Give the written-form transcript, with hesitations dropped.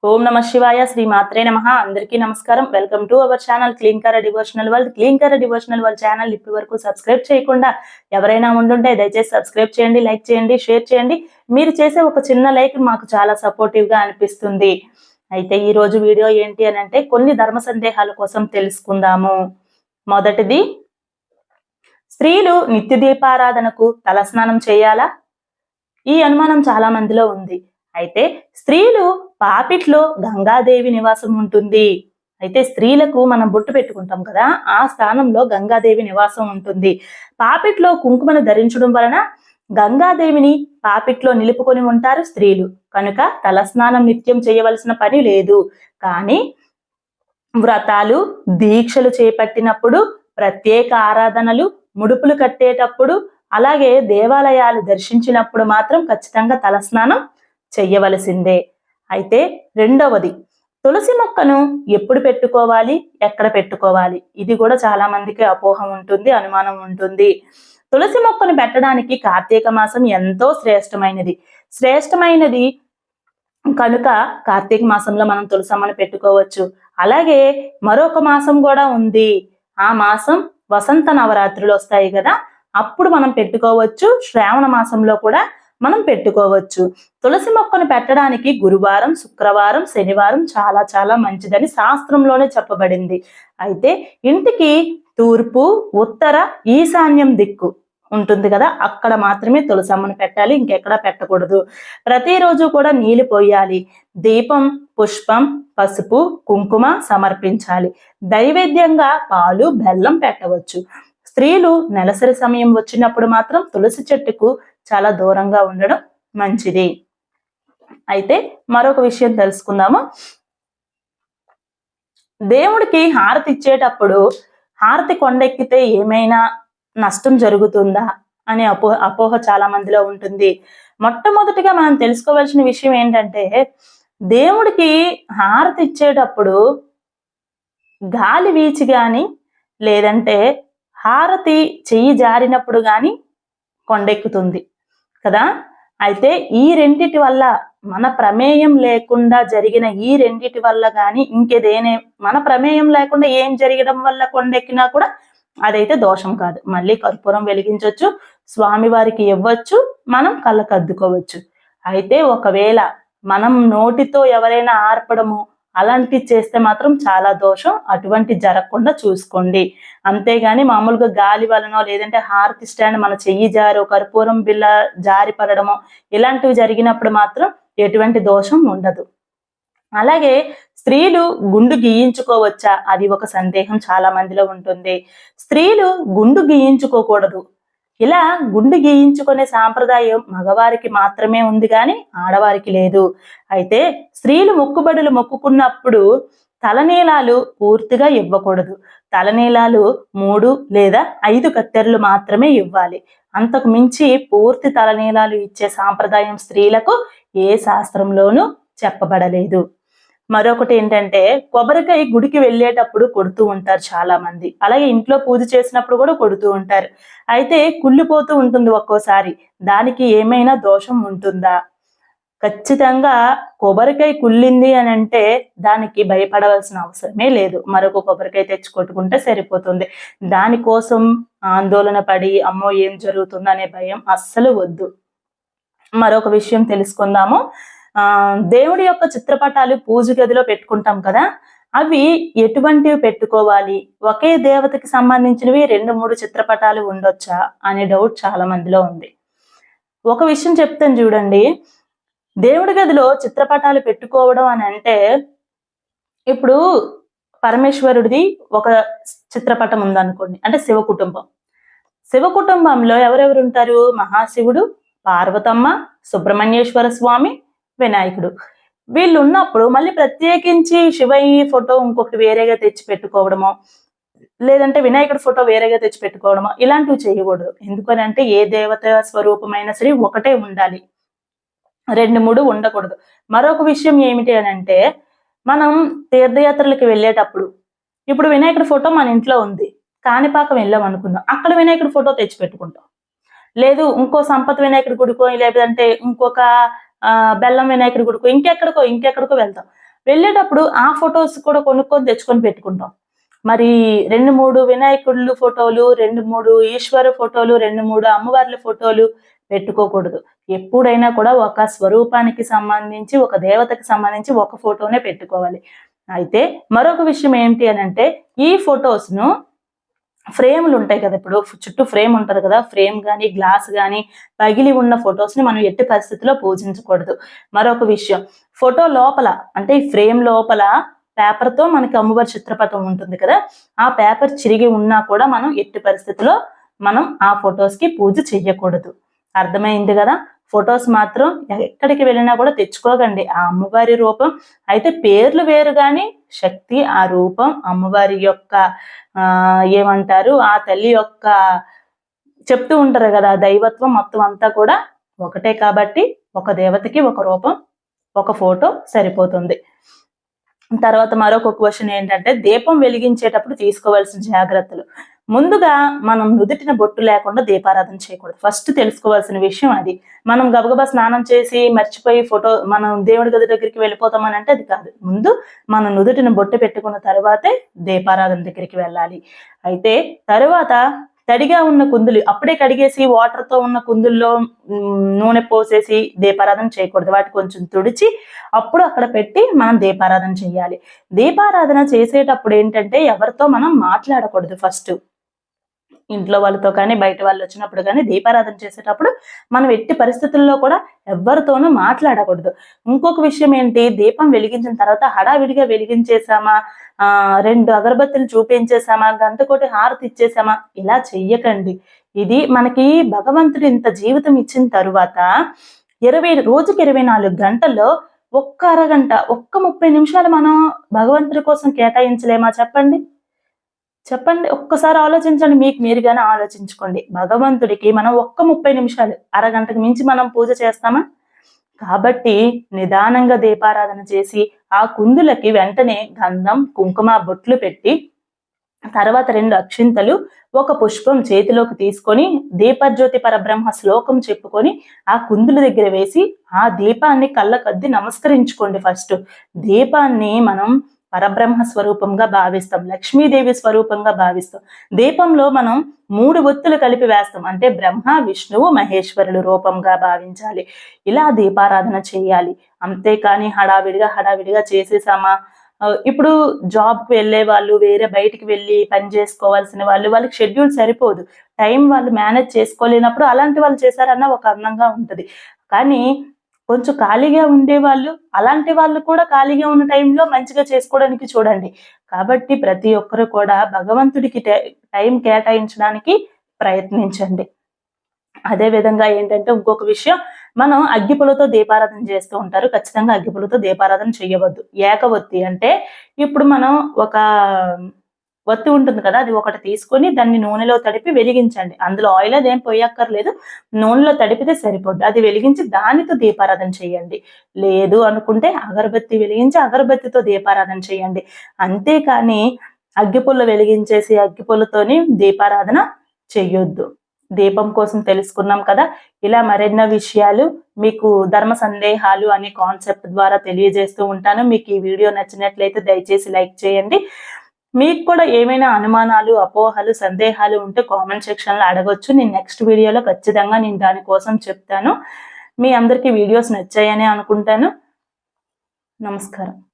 ఓం నమ శివాయ. శ్రీ మాత్రే నమః. అందరికీ నమస్కారం. Welcome to our channel Klinkara devotional world. Klinkara devotional world channel ఇప్పటి వరకు సబ్స్క్రైబ్ చేయకుండా ఎవరైనా ఉండుంటే దయచేసి సబ్స్క్రైబ్ చేయండి, లైక్ చేయండి, షేర్ చేయండి. మీరు చేసే ఒక చిన్న లైక్ మాకు చాలా సపోర్టివ్ గా అనిపిస్తుంది. అయితే ఈ రోజు వీడియో ఏంటి అని అంటే కొన్ని ధర్మ సందేహాల కోసం తెలుసుకుందాము. మొదటిది, స్త్రీలు నిత్య దీపారాధనకు తలస్నానం చేయాలా? ఈ అనుమానం చాలా మందిలో ఉంది. అయితే స్త్రీలు పాపిట్లో గంగాదేవి నివాసం ఉంటుంది. అయితే స్త్రీలకు మనం బొట్టు పెట్టుకుంటాం కదా, ఆ స్థానంలో గంగాదేవి నివాసం ఉంటుంది. పాపిట్లో కుంకుమను ధరించడం వలన గంగాదేవిని పాపిట్లో నిలుపుకొని ఉంటారు స్త్రీలు. కనుక తలస్నానం నిత్యం చేయవలసిన పని లేదు. కానీ వ్రతాలు, దీక్షలు చేపట్టినప్పుడు, ప్రత్యేక ఆరాధనలు, ముడుపులు కట్టేటప్పుడు, అలాగే దేవాలయాలు దర్శించినప్పుడు మాత్రం ఖచ్చితంగా తలస్నానం చెయ్యవలసిందే. అయితే రెండవది, తులసి మొక్కను ఎప్పుడు పెట్టుకోవాలి, ఎక్కడ పెట్టుకోవాలి? ఇది కూడా చాలా మందికి అపోహ ఉంటుంది, అనుమానం ఉంటుంది. తులసి మొక్కను పెట్టడానికి కార్తీక మాసం ఎంతో శ్రేష్టమైనది కనుక కార్తీక మాసంలో మనం తులసమ్మను పెట్టుకోవచ్చు. అలాగే మరొక మాసం కూడా ఉంది. ఆ మాసం వసంత నవరాత్రులు వస్తాయి కదా, అప్పుడు మనం పెట్టుకోవచ్చు. శ్రావణ మాసంలో కూడా మనం పెట్టుకోవచ్చు. తులసి మొక్కను పెట్టడానికి గురువారం, శుక్రవారం, శనివారం చాలా చాలా మంచిదని శాస్త్రంలోనే చెప్పబడింది. అయితే ఇంటికి తూర్పు, ఉత్తర, ఈశాన్యం దిక్కు ఉంటుంది కదా, అక్కడ మాత్రమే తులసమ్మను పెట్టాలి, ఇంకెక్కడా పెట్టకూడదు. ప్రతిరోజు కూడా నీళ్లు పోయాలి. దీపం, పుష్పం, పసుపు, కుంకుమ సమర్పించాలి. నైవేద్యంగా పాలు, బెల్లం పెట్టవచ్చు. స్త్రీలు నెలసరి సమయం వచ్చినప్పుడు మాత్రం తులసి చెట్టుకు చాలా దూరంగా ఉండడం మంచిది. అయితే మరొక విషయం తెలుసుకుందాము. దేవుడికి హారతి ఇచ్చేటప్పుడు హారతి కొండెక్కితే ఏమైనా నష్టం జరుగుతుందా అనే అపోహ చాలా మందిలో ఉంటుంది. మొట్టమొదటిగా మనం తెలుసుకోవాల్సిన విషయం ఏంటంటే, దేవుడికి హారతి ఇచ్చేటప్పుడు గాలి వీచి గాని, లేదంటే హారతి చెయ్యి జారినప్పుడు గాని కొండెక్కుతుంది కదా. అయితే ఈ రెండిటి వల్ల, మన ప్రమేయం లేకుండా జరిగిన ఈ రెండిటి వల్ల గాని ఇంకేదేనే, మన ప్రమేయం లేకుండా ఏం జరగడం వల్ల కొండెక్కినా కూడా అదైతే దోషం కాదు. మళ్ళీ కర్పూరం వెలిగించవచ్చు, స్వామివారికి ఇవ్వచ్చు, మనం కళ్ళకు అద్దుకోవచ్చు. అయితే ఒకవేళ మనం నోటితో ఎవరైనా ఆర్పడము అలాంటివి చేస్తే మాత్రం చాలా దోషం. అటువంటి జరగకుండా చూసుకోండి. అంతేగాని మామూలుగా గాలి వలనో, లేదంటే హారతి స్టాండ్ మన చెయ్యి జారో, కర్పూరం బిల్ల జారి పడడమో ఇలాంటివి జరిగినప్పుడు మాత్రం ఎటువంటి దోషం ఉండదు. అలాగే స్త్రీలు గుండు గీయించుకోవచ్చా? అది ఒక సందేహం చాలా మందిలో ఉంటుంది. స్త్రీలు గుండు గీయించుకోకూడదు. ఇలా గుండు గీయించుకునే సాంప్రదాయం మగవారికి మాత్రమే ఉంది కానీ ఆడవారికి లేదు. అయితే స్త్రీలు మొక్కుబడులు మొక్కుకున్నప్పుడు తలనీలాలు పూర్తిగా ఇవ్వకూడదు. తలనీలాలు 3 లేదా 5 కత్తెరలు మాత్రమే ఇవ్వాలి. అంతకు మించి పూర్తి తలనీలాలు ఇచ్చే సాంప్రదాయం స్త్రీలకు ఏ శాస్త్రంలోనూ చెప్పబడలేదు. మరొకటి ఏంటంటే, కొబ్బరికాయ గుడికి వెళ్ళేటప్పుడు కొడుతూ ఉంటారు చాలా మంది. అలాగే ఇంట్లో పూజ చేసినప్పుడు కూడా కొడుతూ ఉంటారు. అయితే కుళ్ళిపోతూ ఉంటుంది ఒక్కోసారి. దానికి ఏమైనా దోషం ఉంటుందా? ఖచ్చితంగా కొబ్బరికాయ కుళ్ళింది అని అంటే దానికి భయపడవలసిన అవసరమే లేదు. మరొక కొబ్బరికాయ తెచ్చి కొట్టుకుంటే సరిపోతుంది. దానికోసం ఆందోళన పడి అమ్మో ఏం జరుగుతుందో అనే భయం అస్సలు వద్దు. మరొక విషయం తెలుసుకుందాము. దేవుడి యొక్క చిత్రపటాలు పూజ గదిలో పెట్టుకుంటాం కదా, అవి ఎటువంటివి పెట్టుకోవాలి? ఒకే దేవతకి సంబంధించినవి 2-3 చిత్రపటాలు ఉండొచ్చా అనే డౌట్ చాలా మందిలో ఉంది. ఒక విషయం చెప్తాను చూడండి. దేవుడి గదిలో చిత్రపటాలు పెట్టుకోవడం అని అంటే, ఇప్పుడు పరమేశ్వరుడిది ఒక చిత్రపటం ఉందనుకోండి, అంటే శివ కుటుంబంలో ఎవరెవరు ఉంటారు? మహాశివుడు, పార్వతమ్మ, సుబ్రహ్మణ్యేశ్వర స్వామి, వినాయకుడు. వీళ్ళు ఉన్నప్పుడు మళ్ళీ ప్రత్యేకించి శివయ్య ఫోటో ఇంకొకటి వేరేగా తెచ్చి పెట్టుకోవడమో, లేదంటే వినాయకుడి ఫోటో వేరేగా తెచ్చి పెట్టుకోవడమో ఇలాంటివి చేయకూడదు. ఎందుకనంటే ఏ దేవత స్వరూపమైనా సరే ఒకటే ఉండాలి, 2-3 ఉండకూడదు. మరొక విషయం ఏమిటి అని అంటే, మనం తీర్థయాత్రలకు వెళ్ళేటప్పుడు, ఇప్పుడు వినాయకుడి ఫోటో మన ఇంట్లో ఉంది, కాణిపాకం వెళ్ళాం అనుకుందాం, అక్కడ వినాయకుడి ఫోటో తెచ్చి పెట్టుకుంటాం. లేదు ఇంకో సంపత్ వినాయకుడి గుడికో, లేదంటే ఇంకొక బెల్లం వినాయకుడి గుడికో, ఇంకెక్కడికో వెళ్తాం. వెళ్ళేటప్పుడు ఆ ఫొటోస్ కూడా కొనుక్కొని తెచ్చుకొని పెట్టుకుంటాం. మరి 2, 3 వినాయకుళ్ళు ఫోటోలు, 2, 3 ఈశ్వర ఫోటోలు, 2, 3 అమ్మవార్ల ఫోటోలు పెట్టుకోకూడదు. ఎప్పుడైనా కూడా ఒక స్వరూపానికి సంబంధించి, ఒక దేవతకి సంబంధించి ఒక ఫోటోనే పెట్టుకోవాలి. అయితే మరొక విషయం ఏంటి అనంటే, ఈ ఫొటోస్‌ను ఫ్రేములు ఉంటాయి కదా! ఇప్పుడు చుట్టూ ఫ్రేమ్ ఉంటది కదా! ఫ్రేమ్ గాని, గ్లాస్ గాని పగిలి ఉన్న ఫోటోస్‌ని మనం ఎట్టి పరిస్థితిలో పూజించకూడదు. మరొక విషయం, ఫోటో లోపల అంటే ఈ ఫ్రేమ్ లోపల పేపర్‌తో మనకి అమ్మవారి చిత్రపటం ఉంటుంది కదా! ఆ పేపర్ చిరిగి ఉన్నా కూడా మనం ఎట్టి పరిస్థితిలో మనం ఆ ఫోటోస్‌కి పూజ చెయ్యకూడదు. అర్థమైంది గదా! ఫోటోస్ మాత్రం ఎక్కడికి వెళ్ళినా కూడా తెచ్చుకోకండి. ఆ అమ్మవారి రూపం అయితే పేర్లు వేరు గాని శక్తి, ఆ రూపం అమ్మవారి యొక్క ఏమంటారు ఆ తల్లి యొక్క చెప్తూ ఉంటారు కదా దైవత్వం మొత్తం అంతా కూడా ఒకటే కాబట్టి ఒక దేవతకి ఒక రూపం, ఒక ఫోటో సరిపోతుంది. తర్వాత మరొక క్వశ్చన్ ఏంటంటే దీపం వెలిగించేటప్పుడు తీసుకోవాల్సిన జాగ్రత్తలు. ముందుగా మనం నుదుటిన బొట్టు లేకుండా దీపారాధన చేయకూడదు. ఫస్ట్ తెలుసుకోవాల్సిన విషయం అది. మనం గబగబా స్నానం చేసి మర్చిపోయి మనం దేవుడి గది దగ్గరికి వెళ్ళిపోతామని అంటే అది కాదు. ముందు మనం నుదుటిన బొట్టు పెట్టుకున్న తర్వాతే దీపారాధన దగ్గరికి వెళ్ళాలి. అయితే తరువాత తడిగా ఉన్న కుందులు అప్పుడే కడిగేసి వాటర్‌తో ఉన్న కుందుల్లో నూనె పోసేసి దీపారాధన చేయకూడదు. వాటి కొంచెం తుడిచి అప్పుడు అక్కడ పెట్టి మనం దీపారాధన చేయాలి. దీపారాధన చేసేటప్పుడు ఏంటంటే ఎవరితో మనం మాట్లాడకూడదు ఫస్ట్. ఇంట్లో వాళ్ళతో కానీ, బయట వాళ్ళు వచ్చినప్పుడు కానీ దీపారాధన చేసేటప్పుడు మనం ఎట్టి పరిస్థితుల్లో కూడా ఎవ్వరితోనూ మాట్లాడకూడదు. ఇంకొక విషయం ఏంటి, దీపం వెలిగించిన తర్వాత హడావిడిగా వెలిగించేసామా, 2 అగరబత్తులు చూపించేసామా, గంటకోటి హారతి ఇచ్చేసామా, ఇలా చెయ్యకండి. ఇది మనకి భగవంతుడు ఇంత జీవితం ఇచ్చిన తరువాత రోజుకి 24 గంటల్లో ఒక్క అరగంట, ఒక్క 30 నిమిషాలు మనం భగవంతుడి కోసం కేటాయించలేమా చెప్పండి? చెప్పండి. ఒక్కసారి ఆలోచించండి. మీకు మీరుగానే ఆలోచించుకోండి. భగవంతుడికి మనం ఒక్క 30 నిమిషాలు, అరగంటకు మించి మనం పూజ చేస్తామా? కాబట్టి నిదానంగా దీపారాధన చేసి, ఆ కుందులకి వెంటనే గంధం, కుంకుమ బొట్లు పెట్టి, తర్వాత 2 అక్షింతలు, ఒక పుష్పం చేతిలోకి తీసుకొని, దీపజ్యోతి పరబ్రహ్మ శ్లోకం చెప్పుకొని, ఆ కుందుల దగ్గర వేసి, ఆ దీపాన్ని కళ్ళకద్ది నమస్కరించుకోండి ఫస్ట్. దీపాన్ని మనం పరబ్రహ్మ స్వరూపంగా భావిస్తాం, లక్ష్మీదేవి స్వరూపంగా భావిస్తాం. దీపంలో మనం 3 ఒత్తులు కలిపి వేస్తాం, అంటే బ్రహ్మ, విష్ణువు, మహేశ్వరులు రూపంగా భావించాలి. ఇలా దీపారాధన చేయాలి. అంతేకాని హడావిడిగా చేసేసామా, ఇప్పుడు జాబ్‌కి వెళ్ళే వాళ్ళు, వేరే బయటికి వెళ్ళి పని చేసుకోవాల్సిన వాళ్ళు, వాళ్ళకి షెడ్యూల్ సరిపోదు. టైం వాళ్ళు మేనేజ్ చేసుకోలేనప్పుడు అలాంటి వాళ్ళు చేశారన్న ఒక అందంగా ఉంటది. కానీ కొంచెం ఖాళీగా ఉండేవాళ్ళు, అలాంటి వాళ్ళు కూడా ఖాళీగా ఉన్న టైంలో మంచిగా చేసుకోవడానికి చూడండి. కాబట్టి ప్రతి ఒక్కరు కూడా భగవంతుడికి టైం కేటాయించడానికి ప్రయత్నించండి. అదే విధంగా ఏంటంటే ఇంకొక విషయం, మనం అగ్గిపుల్లతో దీపారాధన చేస్తూ ఉంటారు. ఖచ్చితంగా అగ్గిపుల్లతో దీపారాధన చేయవద్దు. ఏకవొత్తి అంటే ఇప్పుడు మనం ఒక ఒత్తి ఉంటుంది కదా! అది ఒకటి తీసుకొని దాన్ని నూనెలో తడిపి వెలిగించండి. అందులో ఆయిల్ అదేం పొయ్యక్కర్లేదు. నూనెలో తడిపితే సరిపోద్ది. అది వెలిగించి దానితో దీపారాధన చేయండి. లేదు అనుకుంటే అగరబత్తి వెలిగించి అగరబత్తితో దీపారాధన చేయండి. అంతేకాని అగ్గిపుల్ల వెలిగించేసి అగ్గిపుల్లతోని దీపారాధన చెయ్యొద్దు. దీపం కోసం తెలుసుకున్నాం కదా! ఇలా మరెన్నో విషయాలు మీకు ధర్మ సందేహాలు అనే కాన్సెప్ట్ ద్వారా తెలియజేస్తూ ఉంటాను. మీకు ఈ వీడియో నచ్చినట్లయితే దయచేసి లైక్ చేయండి. మీకు కూడా ఏమైనా అనుమానాలు, అపోహలు, సందేహాలు ఉంటే కామెంట్ సెక్షన్‌లో అడగొచ్చు. నేను నెక్స్ట్ వీడియోలో ఖచ్చితంగా దాని కోసం చెప్తాను. మీ అందరికీ వీడియోస్ నచ్చాయని అనుకుంటాను. నమస్కారం.